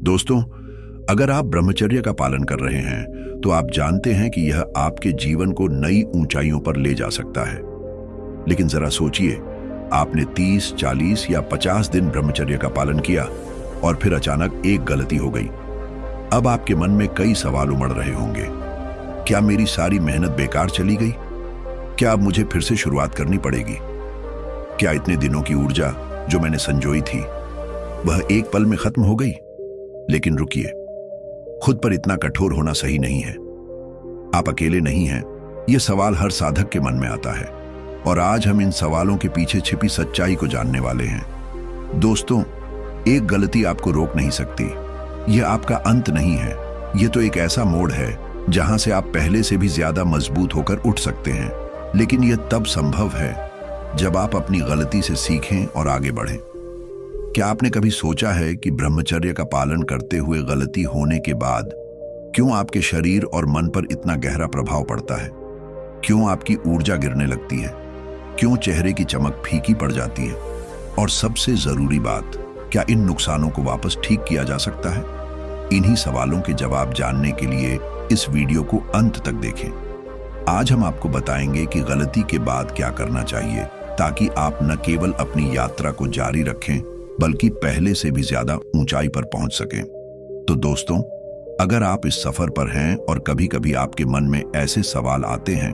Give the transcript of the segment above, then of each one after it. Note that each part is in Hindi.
दोस्तों, अगर आप ब्रह्मचर्य का पालन कर रहे हैं तो आप जानते हैं कि यह आपके जीवन को नई ऊंचाइयों पर ले जा सकता है। लेकिन जरा सोचिए, आपने 30, 40 या 50 दिन ब्रह्मचर्य का पालन किया और फिर अचानक एक गलती हो गई। अब आपके मन में कई सवाल उमड़ रहे होंगे। क्या मेरी सारी मेहनत बेकार चली गई? क्या अब मुझे फिर से शुरुआत करनी पड़ेगी? क्या इतने दिनों की ऊर्जा जो मैंने संजोई थी वह एक पल में खत्म हो गई? लेकिन रुकिए, खुद पर इतना कठोर होना सही नहीं है। आप अकेले नहीं हैं। यह सवाल हर साधक के मन में आता है और आज हम इन सवालों के पीछे छिपी सच्चाई को जानने वाले हैं। दोस्तों, एक गलती आपको रोक नहीं सकती। यह आपका अंत नहीं है। यह तो एक ऐसा मोड़ है जहां से आप पहले से भी ज्यादा मजबूत होकर उठ सकते हैं। लेकिन यह तब संभव है जब आप अपनी गलती से सीखें और आगे बढ़ें। क्या आपने कभी सोचा है कि ब्रह्मचर्य का पालन करते हुए गलती होने के बाद क्यों आपके शरीर और मन पर इतना गहरा प्रभाव पड़ता है? क्यों आपकी ऊर्जा गिरने लगती है? क्यों चेहरे की चमक फीकी पड़ जाती है? और सबसे जरूरी बात, क्या इन नुकसानों को वापस ठीक किया जा सकता है? इन्हीं सवालों के जवाब जानने के लिए इस वीडियो को अंत तक देखें। आज हम आपको बताएंगे कि गलती के बाद क्या करना चाहिए ताकि आप न केवल अपनी यात्रा को जारी रखें बल्कि पहले से भी ज्यादा ऊंचाई पर पहुंच सकें। तो दोस्तों, अगर आप इस सफर पर हैं और कभी कभी आपके मन में ऐसे सवाल आते हैं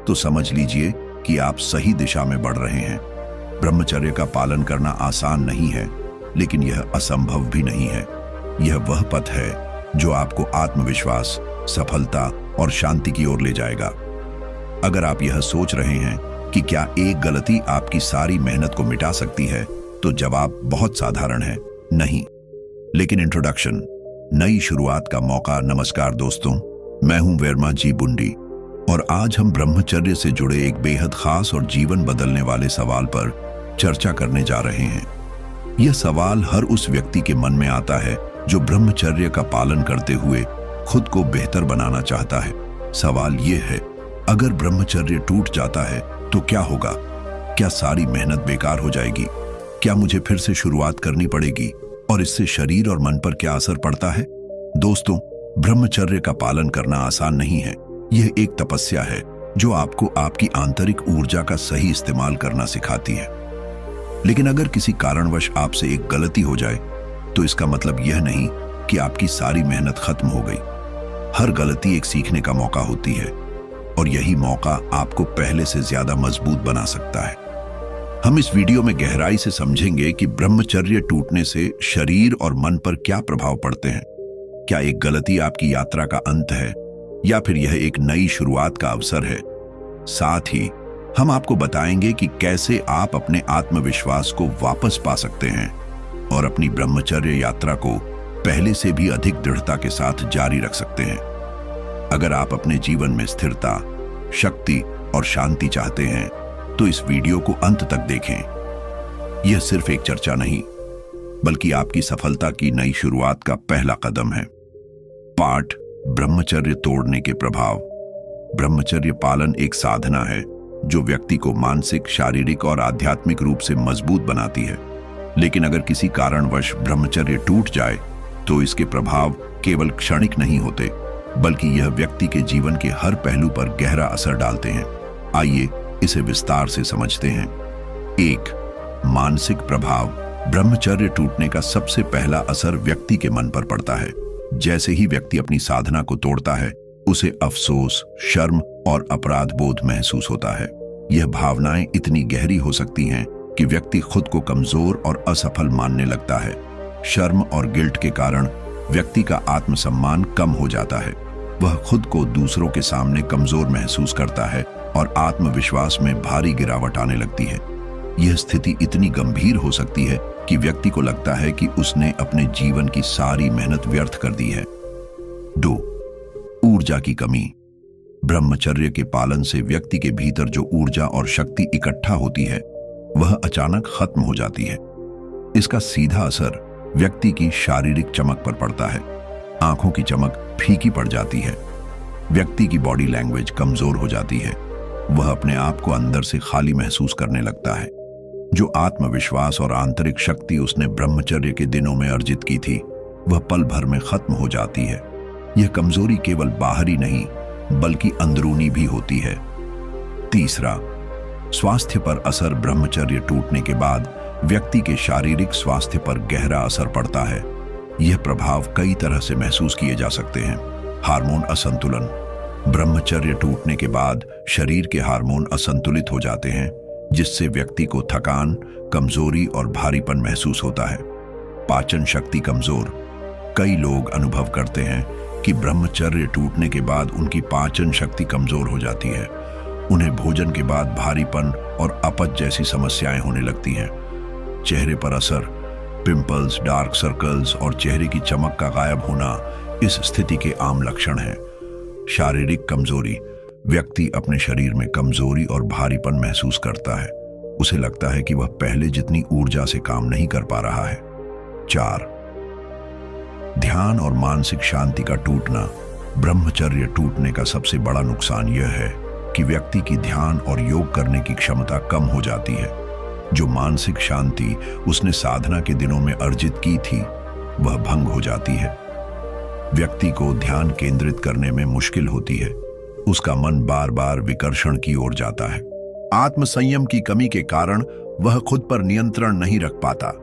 तो समझ लीजिए कि आप सही दिशा में बढ़ रहे हैं। ब्रह्मचर्य का पालन करना आसान नहीं है, लेकिन यह असंभव भी नहीं है। यह वह पथ है जो आपको आत्मविश्वास, सफलता और शांति की ओर ले जाएगा। अगर आप यह सोच रहे हैं कि क्या एक गलती आपकी सारी मेहनत को मिटा सकती है, तो जवाब बहुत साधारण है, नहीं। लेकिन इंट्रोडक्शन, नई शुरुआत का मौका। नमस्कार दोस्तों, मैं हूं वर्मा जी बुंडी और आज हम ब्रह्मचर्य से जुड़े एक बेहद खास और जीवन बदलने वाले सवाल पर चर्चा करने जा रहे हैं। यह सवाल हर उस व्यक्ति के मन में आता है जो ब्रह्मचर्य का पालन करते हुए खुद को बेहतर बनाना चाहता है। सवाल यह है, अगर ब्रह्मचर्य टूट जाता है तो क्या होगा? क्या सारी मेहनत बेकार हो जाएगी? क्या मुझे फिर से शुरुआत करनी पड़ेगी? और इससे शरीर और मन पर क्या असर पड़ता है? दोस्तों, ब्रह्मचर्य का पालन करना आसान नहीं है। यह एक तपस्या है जो आपको आपकी आंतरिक ऊर्जा का सही इस्तेमाल करना सिखाती है। लेकिन अगर किसी कारणवश आपसे एक गलती हो जाए तो इसका मतलब यह नहीं कि आपकी सारी मेहनत खत्म हो गई। हर गलती एक सीखने का मौका होती है और यही मौका आपको पहले से ज्यादा मजबूत बना सकता है। हम इस वीडियो में गहराई से समझेंगे कि ब्रह्मचर्य टूटने से शरीर और मन पर क्या प्रभाव पड़ते हैं। क्या एक गलती आपकी यात्रा का अंत है या फिर यह एक नई शुरुआत का अवसर है? साथ ही हम आपको बताएंगे कि कैसे आप अपने आत्मविश्वास को वापस पा सकते हैं और अपनी ब्रह्मचर्य यात्रा को पहले से भी अधिक दृढ़ता के साथ जारी रख सकते हैं। अगर आप अपने जीवन में स्थिरता, शक्ति और शांति चाहते हैं तो इस वीडियो को अंत तक देखें। यह सिर्फ एक चर्चा नहीं, बल्कि आपकी सफलता की नई शुरुआत का पहला कदम है। पाठ, ब्रह्मचर्य तोड़ने के प्रभाव। ब्रह्मचर्य पालन एक साधना है जो व्यक्ति को मानसिक, शारीरिक और आध्यात्मिक रूप से मजबूत बनाती है। लेकिन अगर किसी कारणवश ब्रह्मचर्य टूट जाए तो इसके प्रभाव केवल क्षणिक नहीं होते, बल्कि यह व्यक्ति के जीवन के हर पहलू पर गहरा असर डालते हैं। आइए इसे विस्तार से समझते हैं। 1. मानसिक प्रभाव। ब्रह्मचर्य टूटने का सबसे पहला असर व्यक्ति के मन पर पड़ता है। जैसे ही व्यक्ति अपनी साधना को तोड़ता है, उसे अफसोस, शर्म और अपराध बोध महसूस होता है। यह भावनाएं इतनी गहरी हो सकती हैं कि व्यक्ति खुद को कमजोर और असफल मानने लगता है। शर्म और गिल्ट के कारण व्यक्ति का आत्मसम्मान कम हो जाता है। वह खुद को दूसरों के सामने कमजोर महसूस करता है और आत्मविश्वास में भारी गिरावट आने लगती है। यह स्थिति इतनी गंभीर हो सकती है कि व्यक्ति को लगता है कि उसने अपने जीवन की सारी मेहनत व्यर्थ कर दी है। 2. ऊर्जा की कमी। ब्रह्मचर्य के पालन से व्यक्ति के भीतर जो ऊर्जा और शक्ति इकट्ठा होती है वह अचानक खत्म हो जाती है। इसका सीधा असर व्यक्ति की शारीरिक चमक पर पड़ता है। आंखों की चमक फीकी पड़ जाती है। व्यक्ति की बॉडी लैंग्वेज कमजोर हो जाती है। वह अपने आप को अंदर से खाली महसूस करने लगता है। जो आत्मविश्वास और आंतरिक शक्ति उसने ब्रह्मचर्य के दिनों में अर्जित की थी वह पल भर में खत्म हो जाती है। यह कमजोरी केवल बाहरी नहीं बल्कि अंदरूनी भी होती है। तीसरा, स्वास्थ्य पर असर। ब्रह्मचर्य टूटने के बाद व्यक्ति के शारीरिक स्वास्थ्य पर गहरा असर पड़ता है। यह प्रभाव कई तरह से महसूस किए जा सकते हैं। हार्मोन असंतुलन। ब्रह्मचर्य टूटने के बाद शरीर के हार्मोन असंतुलित हो जाते हैं, जिससे व्यक्ति को थकान, कमजोरी और भारीपन महसूस होता है। पाचन शक्ति कमजोर। कई लोग अनुभव करते हैं कि ब्रह्मचर्य टूटने के बाद उनकी पाचन शक्ति कमजोर हो जाती है। उन्हें भोजन के बाद भारीपन और अपच जैसी समस्याएं होने लगती हैं। चेहरे पर असर। पिंपल्स, डार्क सर्कल्स और चेहरे की चमक का गायब होना इस स्थिति के आम लक्षण हैं। शारीरिक कमजोरी। व्यक्ति अपने शरीर में कमजोरी और भारीपन महसूस करता है। उसे लगता है कि वह पहले जितनी ऊर्जा से काम नहीं कर पा रहा है। 4, ध्यान और मानसिक शांति का टूटना। ब्रह्मचर्य टूटने का सबसे बड़ा नुकसान यह है कि व्यक्ति की ध्यान और योग करने की क्षमता कम हो जाती है। जो मानसिक शांति उसने साधना के दिनों में अर्जित की थी, वह भंग हो जाती है। व्यक्ति को ध्यान केंद्रित करने में मुश्किल होती है। उसका मन बार बार विकर्षण की ओर जाता है। आत्मसंयम की कमी के कारण वह खुद पर नियंत्रण नहीं रख पाता।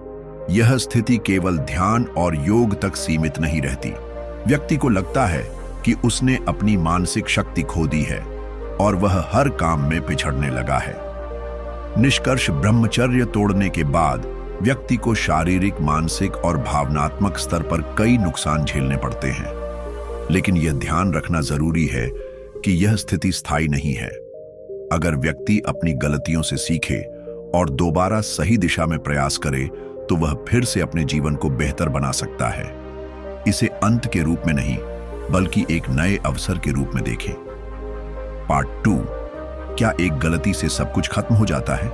यह स्थिति केवल ध्यान और योग तक सीमित नहीं रहती। व्यक्ति को लगता है कि उसने अपनी मानसिक शक्ति खो दी है और वह हर काम में पिछड़ने लगा है। निष्कर्ष, ब्रह्मचर्य तोड़ने के बाद व्यक्ति को शारीरिक, मानसिक और भावनात्मक स्तर पर कई नुकसान झेलने पड़ते हैं। लेकिन यह ध्यान रखना जरूरी है कि यह स्थिति स्थायी नहीं है। अगर व्यक्ति अपनी गलतियों से सीखे और दोबारा सही दिशा में प्रयास करे तो वह फिर से अपने जीवन को बेहतर बना सकता है। इसे अंत के रूप में नहीं बल्कि एक नए अवसर के रूप में देखें। पार्ट 2, क्या एक गलती से सब कुछ खत्म हो जाता है?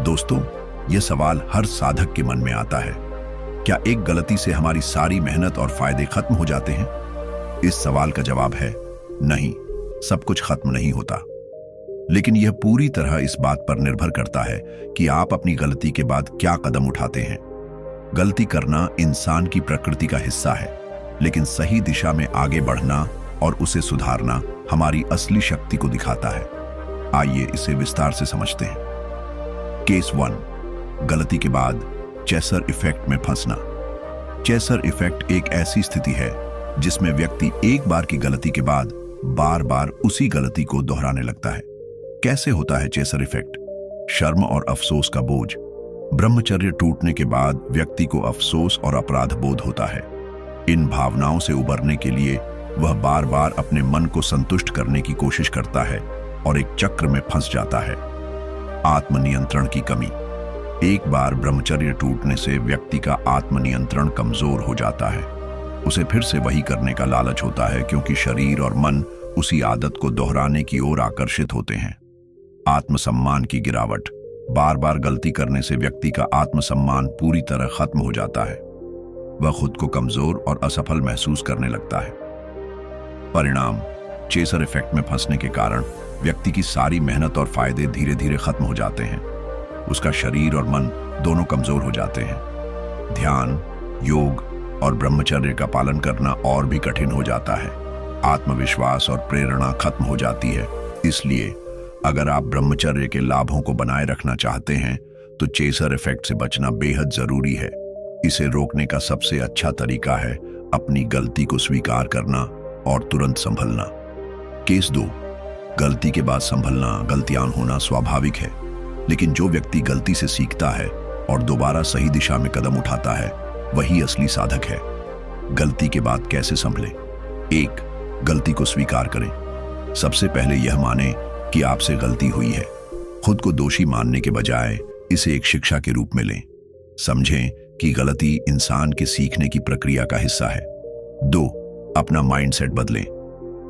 दोस्तों, यह सवाल हर साधक के मन में आता है। क्या एक गलती से हमारी सारी मेहनत और फायदे खत्म हो जाते हैं? इस सवाल का जवाब है नहीं, सब कुछ खत्म नहीं होता। लेकिन यह पूरी तरह इस बात पर निर्भर करता है कि आप अपनी गलती के बाद क्या कदम उठाते हैं। गलती करना इंसान की प्रकृति का हिस्सा है, लेकिन सही दिशा में आगे बढ़ना और उसे सुधारना हमारी असली शक्ति को दिखाता है। आइए इसे विस्तार से समझते हैं। केस 1, गलती के बाद चेसर इफेक्ट में फंसना। चेसर इफेक्ट एक ऐसी स्थिति है जिसमें व्यक्ति एक बार की गलती के बाद बार बार उसी गलती को दोहराने लगता है। कैसे होता है चेसर इफेक्ट? शर्म और अफसोस का बोझ। ब्रह्मचर्य टूटने के बाद व्यक्ति को अफसोस और अपराध बोध होता है। इन भावनाओं से उबरने के लिए वह बार बार अपने मन को संतुष्ट करने की कोशिश करता है और एक चक्र में फंस जाता है। आत्मनियंत्रण की कमी। एक बार ब्रह्मचर्य टूटने से व्यक्ति का आत्मनियंत्रण कमजोर हो जाता है। उसे फिर से वही करने का लालच होता है क्योंकि शरीर और मन उसी आदत को दोहराने की ओर आकर्षित होते हैं। आत्मसम्मान की गिरावट। बार बार गलती करने से व्यक्ति का आत्मसम्मान पूरी तरह खत्म हो जाता है। वह खुद को कमजोर और असफल महसूस करने लगता है। परिणाम, चेसर इफेक्ट में फंसने के कारण व्यक्ति की सारी मेहनत और फायदे धीरे धीरे खत्म हो जाते हैं। उसका शरीर और मन दोनों कमजोर हो जाते हैं। ध्यान, योग और ब्रह्मचर्य का पालन करना और भी कठिन हो जाता है। आत्मविश्वास और प्रेरणा खत्म हो जाती है। इसलिए अगर आप ब्रह्मचर्य के लाभों को बनाए रखना चाहते हैं तो चेसर इफेक्ट से बचना बेहद जरूरी है। इसे रोकने का सबसे अच्छा तरीका है अपनी गलती को स्वीकार करना और तुरंत संभलना। केस 2, गलती के बाद संभलना। गलतियां होना स्वाभाविक है, लेकिन जो व्यक्ति गलती से सीखता है और दोबारा सही दिशा में कदम उठाता है, वही असली साधक है। गलती के बाद कैसे संभले? 1, गलती को स्वीकार करें। सबसे पहले यह माने कि आपसे गलती हुई है। खुद को दोषी मानने के बजाय इसे एक शिक्षा के रूप में लें। समझें कि गलती इंसान के सीखने की प्रक्रिया का हिस्सा है। 2, अपना माइंडसेट बदलें।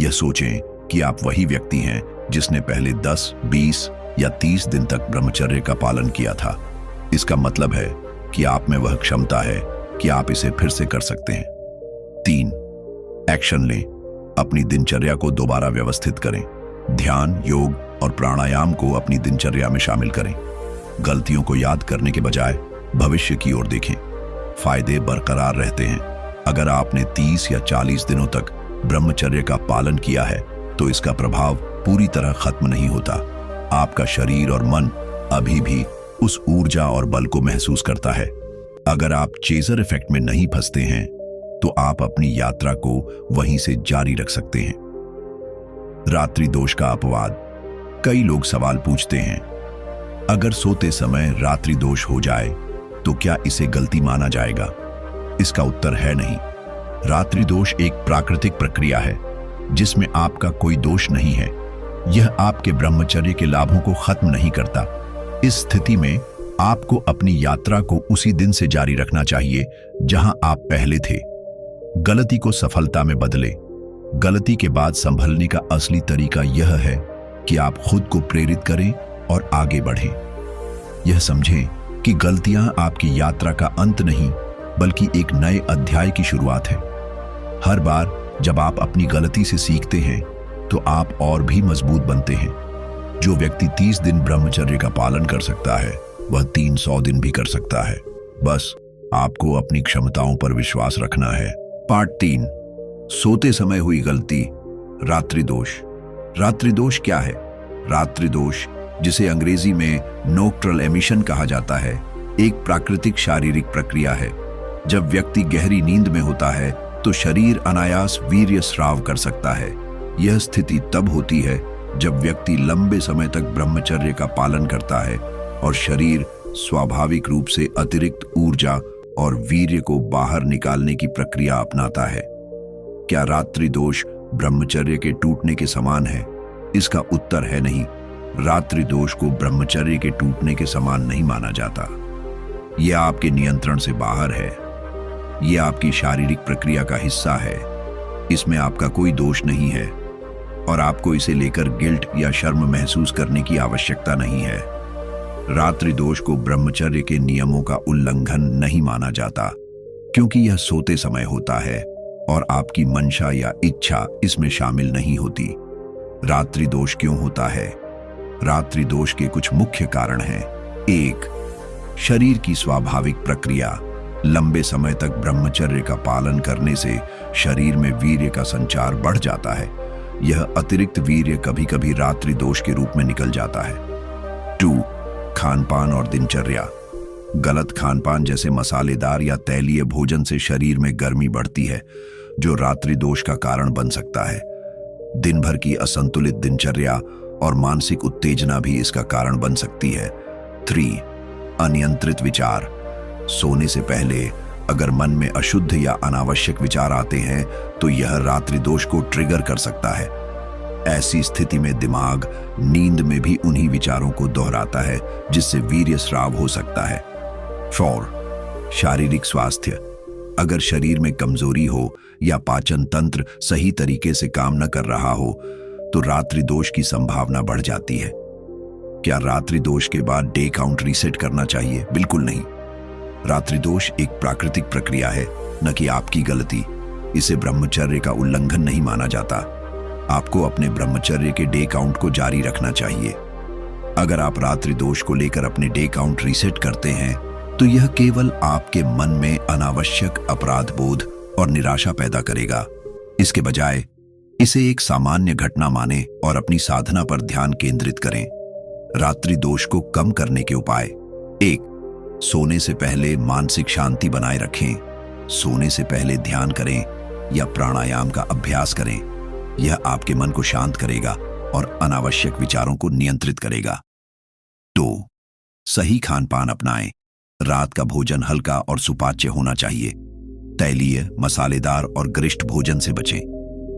यह सोचें कि आप वही व्यक्ति हैं जिसने पहले 10, 20 या 30 दिन तक ब्रह्मचर्य का पालन किया था। इसका मतलब है कि आप में वह क्षमता है कि आप इसे फिर से कर सकते हैं। 3, एक्शन लें। अपनी दिनचर्या को दोबारा व्यवस्थित करें। ध्यान, योग और प्राणायाम को अपनी दिनचर्या में शामिल करें। गलतियों को याद करने के बजाय भविष्य की ओर देखें। फायदे बरकरार रहते हैं। अगर आपने 30 या 40 दिनों तक ब्रह्मचर्य का पालन किया है तो इसका प्रभाव पूरी तरह खत्म नहीं होता। आपका शरीर और मन अभी भी उस ऊर्जा और बल को महसूस करता है। अगर आप चेजर इफेक्ट में नहीं फंसते हैं तो आप अपनी यात्रा को वहीं से जारी रख सकते हैं। रात्रि दोष का अपवाद। कई लोग सवाल पूछते हैं, अगर सोते समय रात्रि दोष हो जाए तो क्या इसे गलती माना जाएगा? इसका उत्तर है नहीं। रात्रि दोष एक प्राकृतिक प्रक्रिया है जिसमें आपका कोई दोष नहीं है। यह आपके ब्रह्मचर्य के लाभों को खत्म नहीं करता। इस स्थिति में आपको अपनी यात्रा को उसी दिन से जारी रखना चाहिए जहां आप पहले थे। गलती को सफलता में बदले। गलती के बाद संभलने का असली तरीका यह है कि आप खुद को प्रेरित करें और आगे बढ़ें। यह समझें कि गलतियां आपकी यात्रा का अंत नहीं बल्कि एक नए अध्याय की शुरुआत है। हर बार जब आप अपनी गलती से सीखते हैं तो आप और भी मजबूत बनते हैं। जो व्यक्ति 30 दिन ब्रह्मचर्य का पालन कर सकता है वह 300 दिन भी कर सकता है। बस आपको अपनी क्षमताओं पर विश्वास रखना है। पार्ट 3, सोते समय हुई गलती। रात्रि दोष। रात्रि दोष क्या है? रात्रि दोष, जिसे अंग्रेजी में नोक्ट्रल एमिशन कहा जाता है, एक प्राकृतिक शारीरिक प्रक्रिया है। जब व्यक्ति गहरी नींद में होता है तो शरीर अनायास वीर्य स्राव कर सकता है। यह स्थिति तब होती है जब व्यक्ति लंबे समय तक ब्रह्मचर्य का पालन करता है और शरीर स्वाभाविक रूप से अतिरिक्त ऊर्जा और वीर्य को बाहर निकालने की प्रक्रिया अपनाता है। क्या रात्रि दोष ब्रह्मचर्य के टूटने के समान है? इसका उत्तर है नहीं। रात्रि दोष को ब्रह्मचर्य के टूटने के समान नहीं माना जाता। यह आपके नियंत्रण से बाहर है। यह आपकी शारीरिक प्रक्रिया का हिस्सा है। इसमें आपका कोई दोष नहीं है और आपको इसे लेकर गिल्ट या शर्म महसूस करने की आवश्यकता नहीं है। रात्रि दोष को ब्रह्मचर्य के नियमों का उल्लंघन नहीं माना जाता क्योंकि यह सोते समय होता है और आपकी मंशा या इच्छा इसमें शामिल नहीं होती। रात्रि दोष क्यों होता है? रात्रि दोष के कुछ मुख्य कारण हैं। 1, शरीर की स्वाभाविक प्रक्रिया। लंबे समय तक ब्रह्मचर्य का पालन करने से शरीर में वीर्य का संचार बढ़ जाता है। यह अतिरिक्त वीर्य कभी कभी रात्रि दोष के रूप में निकल जाता है। 2, खानपान और दिनचर्या। गलत खानपान जैसे मसालेदार या तैलीय भोजन से शरीर में गर्मी बढ़ती है जो रात्रि दोष का कारण बन सकता है। दिन भर की असंतुलित दिनचर्या और मानसिक उत्तेजना भी इसका कारण बन सकती है। 3, अनियंत्रित विचार। सोने से पहले अगर मन में अशुद्ध या अनावश्यक विचार आते हैं तो यह रात्रि दोष को ट्रिगर कर सकता है। ऐसी स्थिति में दिमाग नींद में भी उन्हीं विचारों को दोहराता है जिससे वीर्य स्राव हो सकता है। 4, शारीरिक स्वास्थ्य। अगर शरीर में कमजोरी हो या पाचन तंत्र सही तरीके से काम न कर रहा हो तो रात्रि दोष की संभावना बढ़ जाती है। क्या रात्रि दोष के बाद डे काउंट रीसेट करना चाहिए? बिल्कुल नहीं। रात्रि दोष एक प्राकृतिक प्रक्रिया है, न कि आपकी गलती। इसे ब्रह्मचर्य का उल्लंघन नहीं माना जाता। आपको अपने ब्रह्मचर्य के डे काउंट को जारी रखना चाहिए। अगर आप रात्रि दोष को लेकर अपने डे काउंट रीसेट करते हैं तो यह केवल आपके मन में अनावश्यक अपराध बोध और निराशा पैदा करेगा। इसके बजाय इसे एक सामान्य घटना माने और अपनी साधना पर ध्यान केंद्रित करें। रात्रि दोष को कम करने के उपाय। 1, सोने से पहले मानसिक शांति बनाए रखें। सोने से पहले ध्यान करें या प्राणायाम का अभ्यास करें। यह आपके मन को शांत करेगा और अनावश्यक विचारों को नियंत्रित करेगा। 2, सही खानपान अपनाएं। रात का भोजन हल्का और सुपाच्य होना चाहिए। तैलीय, मसालेदार और गरिष्ठ भोजन से बचें।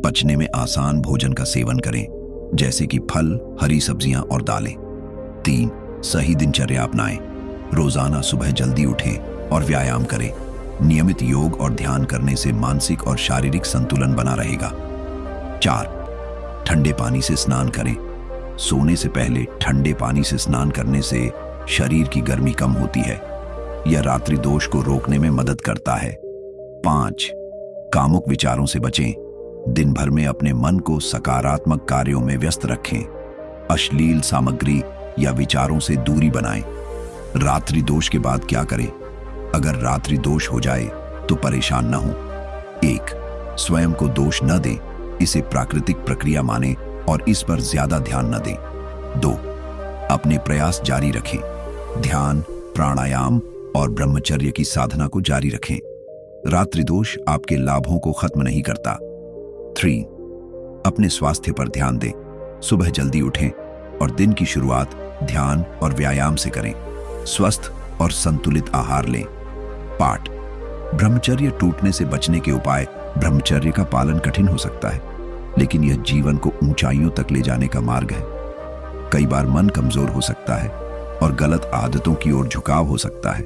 पचने में आसान भोजन का सेवन करें जैसे कि फल, हरी सब्जियां और दालें। 3, सही दिनचर्या अपनाएं। रोजाना सुबह जल्दी उठें और व्यायाम करें। नियमित योग और ध्यान करने से मानसिक और शारीरिक संतुलन बना रहेगा। 4, ठंडे पानी से स्नान करें। सोने से पहले ठंडे पानी से स्नान करने से शरीर की गर्मी कम होती है। यह रात्रि दोष को रोकने में मदद करता है। 5, कामुक विचारों से बचें। दिन भर में अपने मन को सकारात्मक कार्यों में व्यस्त रखें। अश्लील सामग्री या विचारों से दूरी बनाएं। रात्रि दोष के बाद क्या करें? अगर रात्रि दोष हो जाए तो परेशान न हो। एक, स्वयं को दोष न दें, इसे प्राकृतिक प्रक्रिया मानें और इस पर ज्यादा ध्यान न दें। दो, अपने प्रयास जारी रखें, ध्यान, प्राणायाम और ब्रह्मचर्य की साधना को जारी रखें। रात्रि दोष आपके लाभों को खत्म नहीं करता। 3, अपने स्वास्थ्य पर ध्यान दें, सुबह जल्दी उठें और दिन की शुरुआत ध्यान और व्यायाम से करें। स्वस्थ और संतुलित आहार लें। पाठ, ब्रह्मचर्य टूटने से बचने के उपाय। ब्रह्मचर्य का पालन कठिन हो सकता है, लेकिन यह जीवन को ऊंचाइयों तक ले जाने का मार्ग है। कई बार मन कमजोर हो सकता है और गलत आदतों की ओर झुकाव हो सकता है,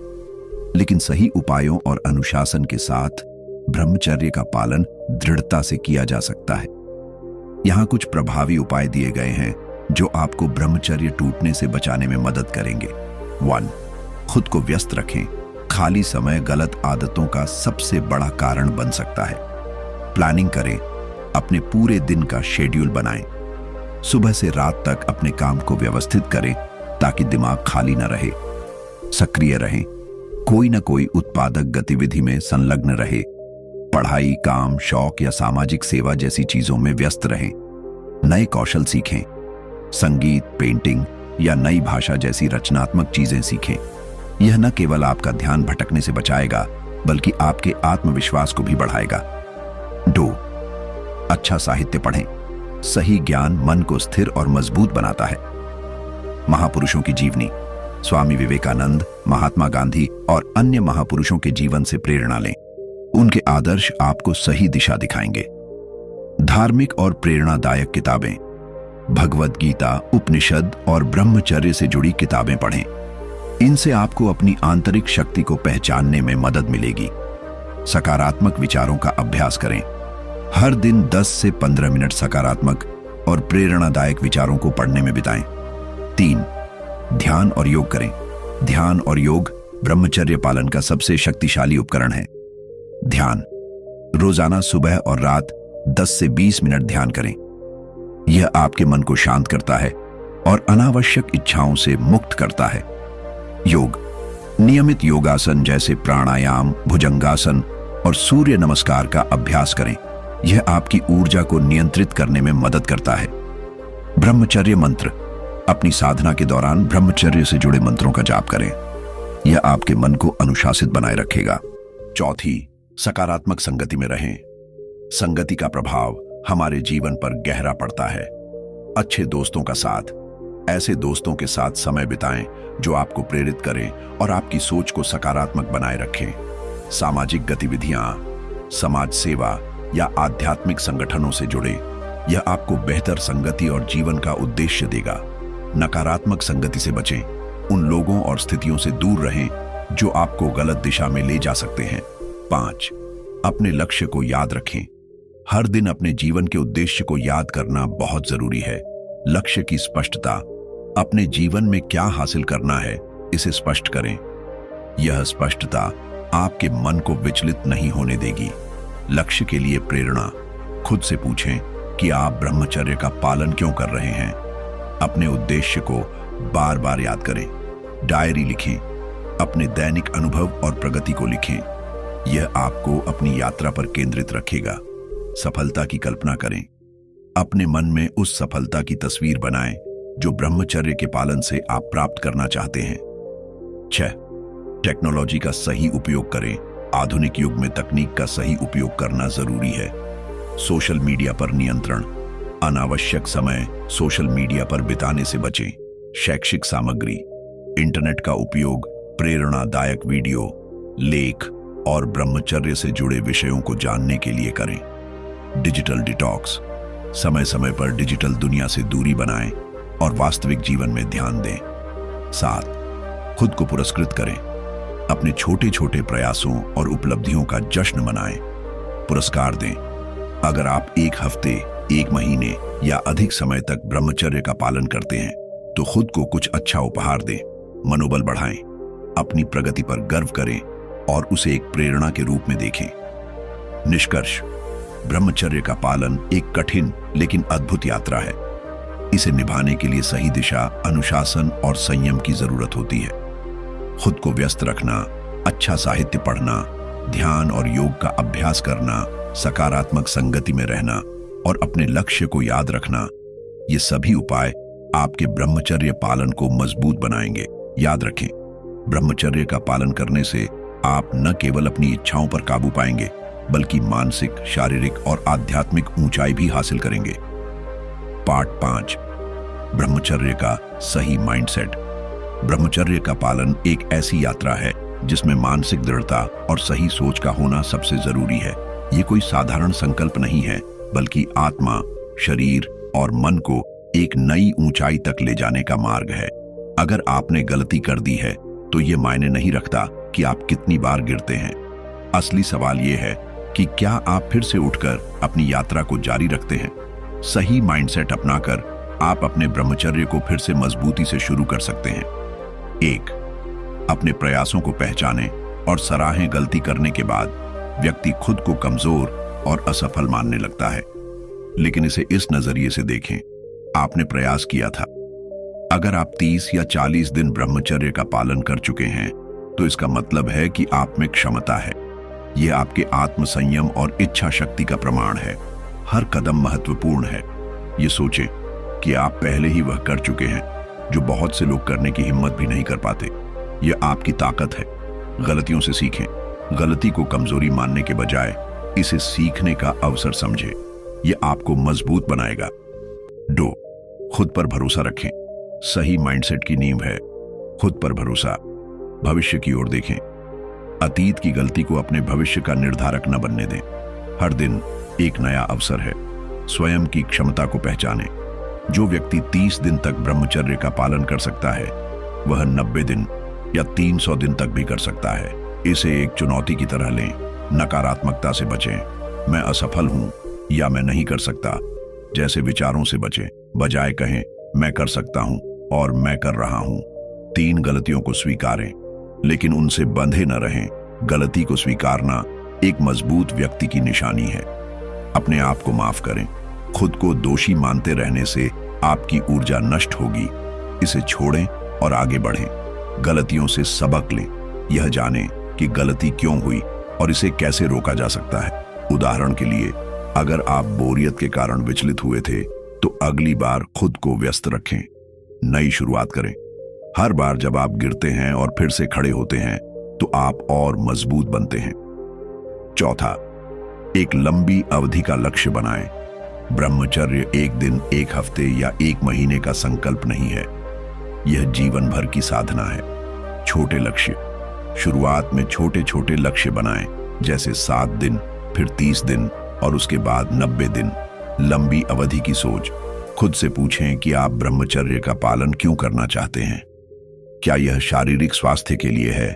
लेकिन सही उपायों और अनुशासन के साथ ब्रह्मचर्य का पालन दृढ़ता से किया जा सकता है। यहां कुछ प्रभावी उपाय दिए गए हैं जो आपको ब्रह्मचर्य टूटने से बचाने में मदद करेंगे। 1, खुद को व्यस्त रखें। खाली समय गलत आदतों का सबसे बड़ा कारण बन सकता है। प्लानिंग करें, अपने पूरे दिन का शेड्यूल बनाएं। सुबह से रात तक अपने काम को व्यवस्थित करें ताकि दिमाग खाली न रहे। सक्रिय रहें, कोई न कोई उत्पादक गतिविधि में संलग्न रहे। पढ़ाई, काम, शौक या सामाजिक सेवा जैसी चीजों में व्यस्त रहें। नए कौशल सीखें, संगीत, पेंटिंग या नई भाषा जैसी रचनात्मक चीजें सीखें। यह न केवल आपका ध्यान भटकने से बचाएगा, बल्कि आपके आत्मविश्वास को भी बढ़ाएगा। 2, अच्छा साहित्य पढ़ें। सही ज्ञान मन को स्थिर और मजबूत बनाता है। महापुरुषों की जीवनी, स्वामी विवेकानंद, महात्मा गांधी और अन्य महापुरुषों के जीवन से प्रेरणा लें। उनके आदर्श आपको सही दिशा दिखाएंगे। धार्मिक और प्रेरणादायक किताबें, भगवद गीता, उपनिषद और ब्रह्मचर्य से जुड़ी किताबें पढ़ें। इनसे आपको अपनी आंतरिक शक्ति को पहचानने में मदद मिलेगी। सकारात्मक विचारों का अभ्यास करें। हर दिन 10 से 15 मिनट सकारात्मक और प्रेरणादायक विचारों को पढ़ने में बिताएं। 3, ध्यान और योग करें। ध्यान और योग ब्रह्मचर्य पालन का सबसे शक्तिशाली उपकरण है। ध्यान, रोजाना सुबह और रात 10 से 20 मिनट ध्यान करें। यह आपके मन को शांत करता है और अनावश्यक इच्छाओं से मुक्त करता है। योग, नियमित योगासन जैसे प्राणायाम, भुजंगासन और सूर्य नमस्कार का अभ्यास करें। यह आपकी ऊर्जा को नियंत्रित करने में मदद करता है। ब्रह्मचर्य मंत्र, अपनी साधना के दौरान ब्रह्मचर्य से जुड़े मंत्रों का जाप करें। यह आपके मन को अनुशासित बनाए रखेगा। 4, सकारात्मक संगति में रहें। संगति का प्रभाव हमारे जीवन पर गहरा पड़ता है। अच्छे दोस्तों का साथ, ऐसे दोस्तों के साथ समय बिताएं जो आपको प्रेरित करें और आपकी सोच को सकारात्मक बनाए रखें। सामाजिक गतिविधियां, समाज सेवा या आध्यात्मिक संगठनों से जुड़े। यह आपको बेहतर संगति और जीवन का उद्देश्य देगा। नकारात्मक संगति से बचें। उन लोगों और स्थितियों से दूर रहें जो आपको गलत दिशा में ले जा सकते हैं। 5, अपने लक्ष्य को याद रखें। हर दिन अपने जीवन के उद्देश्य को याद करना बहुत जरूरी है। लक्ष्य की स्पष्टता, अपने जीवन में क्या हासिल करना है, इसे स्पष्ट करें। यह स्पष्टता आपके मन को विचलित नहीं होने देगी। लक्ष्य के लिए प्रेरणा, खुद से पूछें कि आप ब्रह्मचर्य का पालन क्यों कर रहे हैं। अपने उद्देश्य को बार बार याद करें। डायरी लिखें, अपने दैनिक अनुभव और प्रगति को लिखें। यह आपको अपनी यात्रा पर केंद्रित रखेगा। सफलता की कल्पना करें। अपने मन में उस सफलता की तस्वीर बनाएं जो ब्रह्मचर्य के पालन से आप प्राप्त करना चाहते हैं। 6, टेक्नोलॉजी का सही उपयोग करें। आधुनिक युग में तकनीक का सही उपयोग करना जरूरी है। सोशल मीडिया पर नियंत्रण, अनावश्यक समय सोशल मीडिया पर बिताने से बचें। शैक्षिक सामग्री, इंटरनेट का उपयोग प्रेरणादायक वीडियो, लेख और ब्रह्मचर्य से जुड़े विषयों को जानने के लिए करें। डिजिटल डिटॉक्स, समय समय पर डिजिटल दुनिया से दूरी बनाएं और वास्तविक जीवन में ध्यान दें। 7, खुद को पुरस्कृत करें। अपने छोटे छोटे प्रयासों और उपलब्धियों का जश्न मनाएं। पुरस्कार दें। अगर आप 1 हफ्ते, 1 महीने या अधिक समय तक ब्रह्मचर्य का पालन करते हैं तो खुद को कुछ अच्छा उपहार दें। मनोबल बढ़ाएं, अपनी प्रगति पर गर्व करें और उसे एक प्रेरणा के रूप में देखें। निष्कर्ष, ब्रह्मचर्य का पालन एक कठिन लेकिन अद्भुत यात्रा है। इसे निभाने के लिए सही दिशा, अनुशासन और संयम की जरूरत होती है। खुद को व्यस्त रखना, अच्छा साहित्य पढ़ना, ध्यान और योग का अभ्यास करना, सकारात्मक संगति में रहना और अपने लक्ष्य को याद रखना, ये सभी उपाय आपके ब्रह्मचर्य पालन को मजबूत बनाएंगे। याद रखें, ब्रह्मचर्य का पालन करने से आप न केवल अपनी इच्छाओं पर काबू पाएंगे, बल्कि मानसिक, शारीरिक और आध्यात्मिक ऊंचाई भी हासिल करेंगे। पार्ट 5, ब्रह्मचर्य का सही माइंडसेट। ब्रह्मचर्य का पालन एक ऐसी यात्रा है जिसमें मानसिक दृढ़ता और सही सोच का होना सबसे जरूरी है। ये कोई साधारण संकल्प नहीं है, बल्कि आत्मा, शरीर और मन को एक नई ऊंचाई तक ले जाने का मार्ग है। अगर आपने गलती कर दी है तो ये मायने नहीं रखता कि आप कितनी बार गिरते हैं। असली सवाल ये है कि क्या आप फिर से उठकर अपनी यात्रा को जारी रखते हैं। सही माइंडसेट अपनाकर आप अपने ब्रह्मचर्य को फिर से मजबूती से शुरू कर सकते हैं। 1, अपने प्रयासों को पहचानें और सराहें। गलती करने के बाद व्यक्ति खुद को कमजोर और असफल मानने लगता है, लेकिन इसे इस नजरिए से देखें, आपने प्रयास किया था। अगर आप 30 या 40 दिन ब्रह्मचर्य का पालन कर चुके हैं तो इसका मतलब है कि आप में क्षमता है। यह आपके आत्म संयम और इच्छा शक्ति का प्रमाण है। हर कदम महत्वपूर्ण है। ये सोचें कि आप पहले ही वह कर चुके हैं जो बहुत से लोग करने की हिम्मत भी नहीं कर पाते। यह आपकी ताकत है। गलतियों से सीखें। गलती को कमजोरी मानने के बजाय इसे सीखने का अवसर समझें। यह आपको मजबूत बनाएगा। 2, खुद पर भरोसा रखें। सही माइंडसेट की नींव है खुद पर भरोसा। भविष्य की ओर देखें। अतीत की गलती को अपने भविष्य का निर्धारक न बनने दें। हर दिन एक नया अवसर है। स्वयं की क्षमता को पहचानें। जो व्यक्ति 30 दिन तक ब्रह्मचर्य का पालन कर सकता है, वह 90 दिन या 300 दिन तक भी कर सकता है। इसे एक चुनौती की तरह लें। नकारात्मकता से बचें। मैं असफल हूं या मैं नहीं कर सकता जैसे विचारों से बचें। बजाय कहें मैं कर सकता हूं और मैं कर रहा हूं। 3 गलतियों को स्वीकारें, लेकिन उनसे बंधे न रहें। गलती को स्वीकारना एक मजबूत व्यक्ति की निशानी है। अपने आप को माफ करें। खुद को दोषी मानते रहने से आपकी ऊर्जा नष्ट होगी। इसे छोड़ें और आगे बढ़ें। गलतियों से सबक लें। यह जानें कि गलती क्यों हुई और इसे कैसे रोका जा सकता है। उदाहरण के लिए, अगर आप बोरियत के कारण विचलित हुए थे तो अगली बार खुद को व्यस्त रखें। नई शुरुआत करें। हर बार जब आप गिरते हैं और फिर से खड़े होते हैं तो आप और मजबूत बनते हैं। 4, एक लंबी अवधि का लक्ष्य बनाएं। ब्रह्मचर्य एक दिन, एक हफ्ते या एक महीने का संकल्प नहीं है। यह जीवन भर की साधना है। छोटे लक्ष्य। शुरुआत में छोटे छोटे लक्ष्य बनाएं, जैसे 7 दिन, फिर 30 दिन और उसके बाद 90 दिन। लंबी अवधि की सोच। खुद से पूछें कि आप ब्रह्मचर्य का पालन क्यों करना चाहते हैं। क्या यह शारीरिक स्वास्थ्य के लिए है,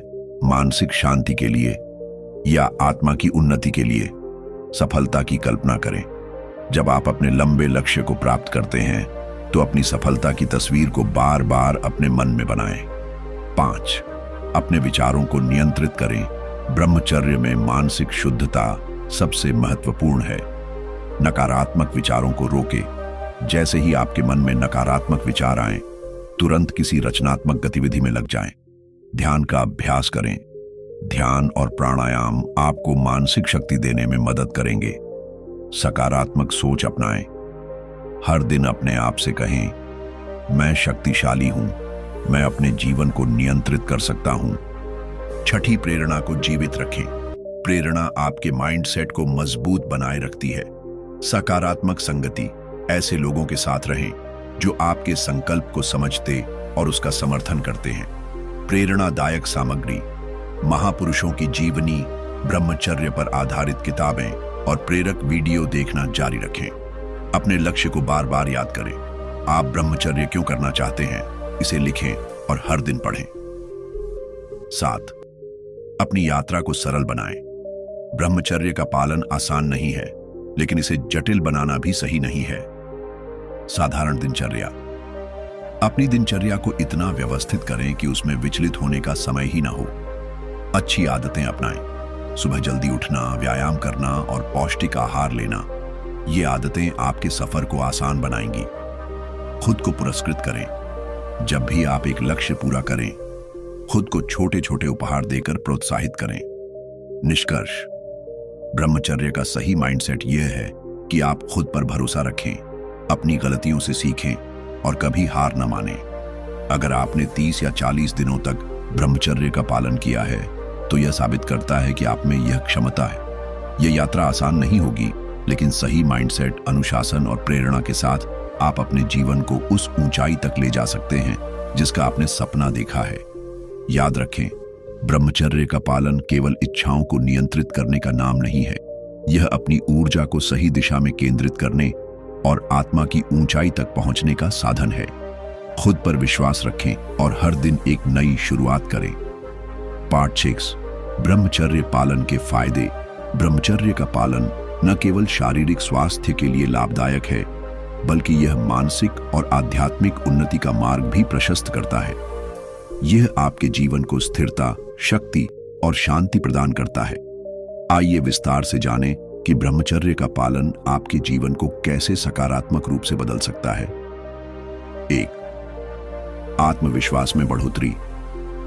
मानसिक शांति के लिए या आत्मा की उन्नति के लिए। सफलता की कल्पना करें। जब आप अपने लंबे लक्ष्य को प्राप्त करते हैं तो अपनी सफलता की तस्वीर को बार बार अपने मन में बनाएं। 5, अपने विचारों को नियंत्रित करें। ब्रह्मचर्य में मानसिक शुद्धता सबसे महत्वपूर्ण है। नकारात्मक विचारों को रोकें। जैसे ही आपके मन में नकारात्मक विचार आएं, तुरंत किसी रचनात्मक गतिविधि में लग जाएं। ध्यान का अभ्यास करें। ध्यान और प्राणायाम आपको मानसिक शक्ति देने में मदद करेंगे। सकारात्मक सोच अपनाएं। हर दिन अपने आप से कहें, मैं शक्तिशाली हूं, मैं अपने जीवन को नियंत्रित कर सकता हूं। 6, प्रेरणा को जीवित रखें। प्रेरणा आपके माइंडसेट को मजबूत बनाए रखती है। सकारात्मक संगति। ऐसे लोगों के साथ रहें जो आपके संकल्प को समझते और उसका समर्थन करते हैं। प्रेरणादायक सामग्री। महापुरुषों की जीवनी, ब्रह्मचर्य पर आधारित किताबें और प्रेरक वीडियो देखना जारी रखें। अपने लक्ष्य को बार बार याद करें। आप ब्रह्मचर्य क्यों करना चाहते हैं, इसे लिखें और हर दिन पढ़ें। 7, अपनी यात्रा को सरल बनाएं। ब्रह्मचर्य का पालन आसान नहीं है, लेकिन इसे जटिल बनाना भी सही नहीं है। साधारण दिनचर्या। अपनी दिनचर्या को इतना व्यवस्थित करें कि उसमें विचलित होने का समय ही ना हो। अच्छी आदतें अपनाएं। सुबह जल्दी उठना, व्यायाम करना और पौष्टिक आहार लेना। ये आदतें आपके सफर को आसान बनाएंगी। खुद को पुरस्कृत करें। जब भी आप एक लक्ष्य पूरा करें, खुद को छोटे छोटे उपहार देकर प्रोत्साहित करें। निष्कर्ष, ब्रह्मचर्य का सही माइंडसेट यह है कि आप खुद पर भरोसा रखें, अपनी गलतियों से सीखें और कभी हार न मानें। अगर आपने 30 या 40 दिनों तक ब्रह्मचर्य का पालन किया है तो यह साबित करता है कि आप में यह क्षमता है। यह यात्रा आसान नहीं होगी, लेकिन सही माइंडसेट, अनुशासन और प्रेरणा के साथ आप अपने जीवन को उस ऊंचाई तक ले जा सकते हैं जिसका आपने सपना देखा है। याद रखें, ब्रह्मचर्य का पालन केवल इच्छाओं को नियंत्रित करने का नाम नहीं है। यह अपनी ऊर्जा को सही दिशा में केंद्रित करने और आत्मा की ऊंचाई तक पहुंचने का साधन है। खुद पर विश्वास रखें और हर दिन एक नई शुरुआत करें। पार्ट 6, ब्रह्मचर्य पालन के फायदे। ब्रह्मचर्य का पालन न केवल शारीरिक स्वास्थ्य के लिए लाभदायक है, बल्कि यह मानसिक और आध्यात्मिक उन्नति का मार्ग भी प्रशस्त करता है। यह आपके जीवन को स्थिरता, शक्ति और शांति प्रदान करता है। आइए विस्तार से जानें कि ब्रह्मचर्य का पालन आपके जीवन को कैसे सकारात्मक रूप से बदल सकता है। 1, आत्मविश्वास में बढ़ोतरी।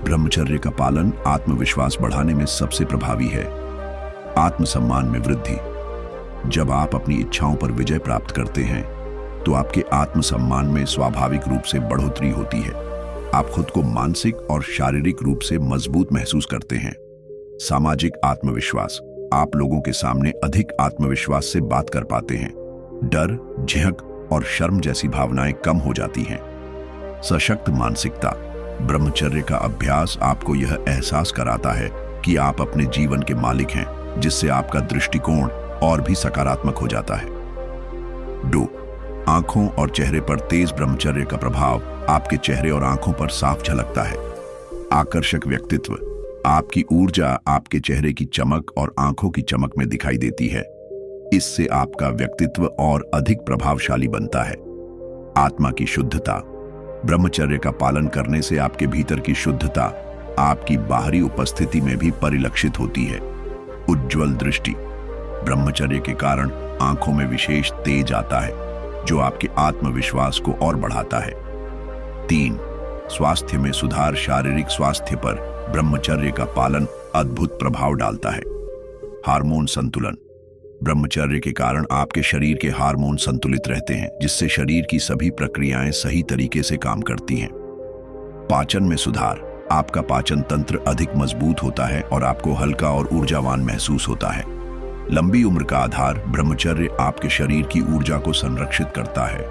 ब्रह्मचर्य का पालन आत्मविश्वास बढ़ाने में सबसे प्रभावी है। आत्मसम्मान में वृद्धि। जब आप अपनी इच्छाओं पर विजय प्राप्त करते हैं तो आपके आत्मसम्मान में स्वाभाविक रूप से बढ़ोतरी होती है। आप खुद को मानसिक और शारीरिक रूप से मजबूत महसूस करते हैं। सामाजिक आत्मविश्वास। आप लोगों के सामने अधिक आत्मविश्वास से बात कर पाते हैं। डर, झिझक और शर्म जैसी भावनाएं कम हो जाती हैं। सशक्त मानसिकता। ब्रह्मचर्य का अभ्यास आपको यह एहसास कराता है कि आप अपने जीवन के मालिक हैं, जिससे आपका दृष्टिकोण और भी सकारात्मक हो जाता है। 2, आंखों और चेहरे पर तेज। ब्रह्मचर्य का प्रभाव आपके चेहरे और आंखों पर साफ झलकता है। आकर्षक व्यक्तित्व। आपकी ऊर्जा आपके चेहरे की चमक और आंखों की चमक में दिखाई देती है। इससे आपका व्यक्तित्व और अधिक प्रभावशाली बनता है। आत्मा की शुद्धता। ब्रह्मचर्य का पालन करने से आपके भीतर की शुद्धता आपकी बाहरी उपस्थिति में भी परिलक्षित होती है। उज्ज्वल दृष्टि। ब्रह्मचर्य के कारण आंखों में विशेष तेज आता है, जो आपके आत्मविश्वास को और बढ़ाता है। 3, स्वास्थ्य में सुधार। शारीरिक स्वास्थ्य पर ब्रह्मचर्य का पालन अद्भुत प्रभाव डालता है। हार्मोन संतुलन। ब्रह्मचर्य के कारण आपके शरीर के हार्मोन संतुलित रहते हैं, जिससे शरीर की सभी प्रक्रियाएं सही तरीके से काम करती हैं। पाचन में सुधार। आपका पाचन तंत्र अधिक मजबूत होता है और आपको हल्का और ऊर्जावान महसूस होता है। लंबी उम्र का आधार। ब्रह्मचर्य आपके शरीर की ऊर्जा को संरक्षित करता है,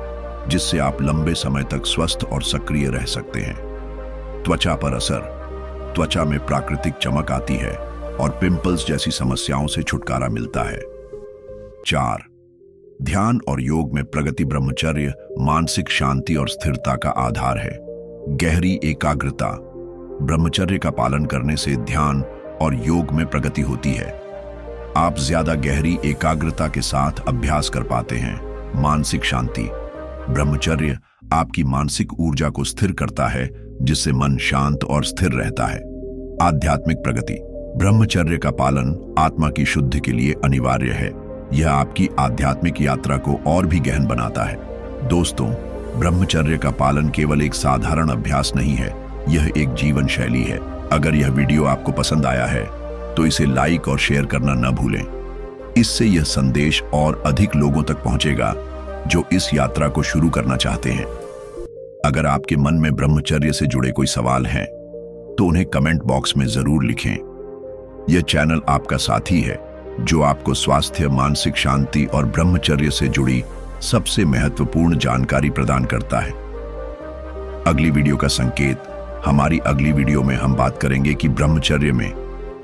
जिससे आप लंबे समय तक स्वस्थ और सक्रिय रह सकते हैं। त्वचा पर असर। त्वचा में प्राकृतिक चमक आती है और पिंपल्स जैसी समस्याओं से छुटकारा मिलता है। 4, ध्यान और योग में प्रगति। ब्रह्मचर्य मानसिक शांति और स्थिरता का आधार है। गहरी एकाग्रता। ब्रह्मचर्य का पालन करने से ध्यान और योग में प्रगति होती है। आप ज्यादा गहरी एकाग्रता के साथ अभ्यास कर पाते हैं। मानसिक शांति। ब्रह्मचर्य आपकी मानसिक ऊर्जा को स्थिर करता है, जिससे मन शांत और स्थिर रहता है। आध्यात्मिक प्रगति। ब्रह्मचर्य का पालन आत्मा की शुद्धि के लिए अनिवार्य है। यह आपकी आध्यात्मिक यात्रा को और भी गहन बनाता है। दोस्तों, ब्रह्मचर्य का पालन केवल एक साधारण अभ्यास नहीं है, यह एक जीवन शैली है। अगर यह वीडियो आपको पसंद आया है तो इसे लाइक और शेयर करना न भूलें। इससे यह संदेश और अधिक लोगों तक पहुंचेगा जो इस यात्रा को शुरू करना चाहते हैं। अगर आपके मन में ब्रह्मचर्य से जुड़े कोई सवाल हैं तो उन्हें कमेंट बॉक्स में जरूर लिखें। यह चैनल आपका साथी है जो आपको स्वास्थ्य, मानसिक शांति और ब्रह्मचर्य से जुड़ी सबसे महत्वपूर्ण जानकारी प्रदान करता है। अगली वीडियो का संकेत। हमारी अगली वीडियो में हम बात करेंगे कि ब्रह्मचर्य में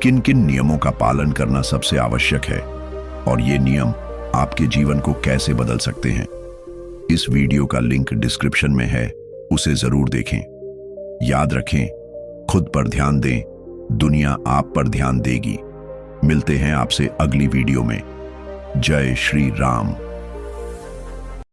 किन किन नियमों का पालन करना सबसे आवश्यक है और ये नियम आपके जीवन को कैसे बदल सकते हैं। इस वीडियो का लिंक डिस्क्रिप्शन में है, उसे जरूर देखें। याद रखें, खुद पर ध्यान दें, दुनिया आप पर ध्यान देगी। मिलते हैं आपसे अगली वीडियो में। जय श्री राम।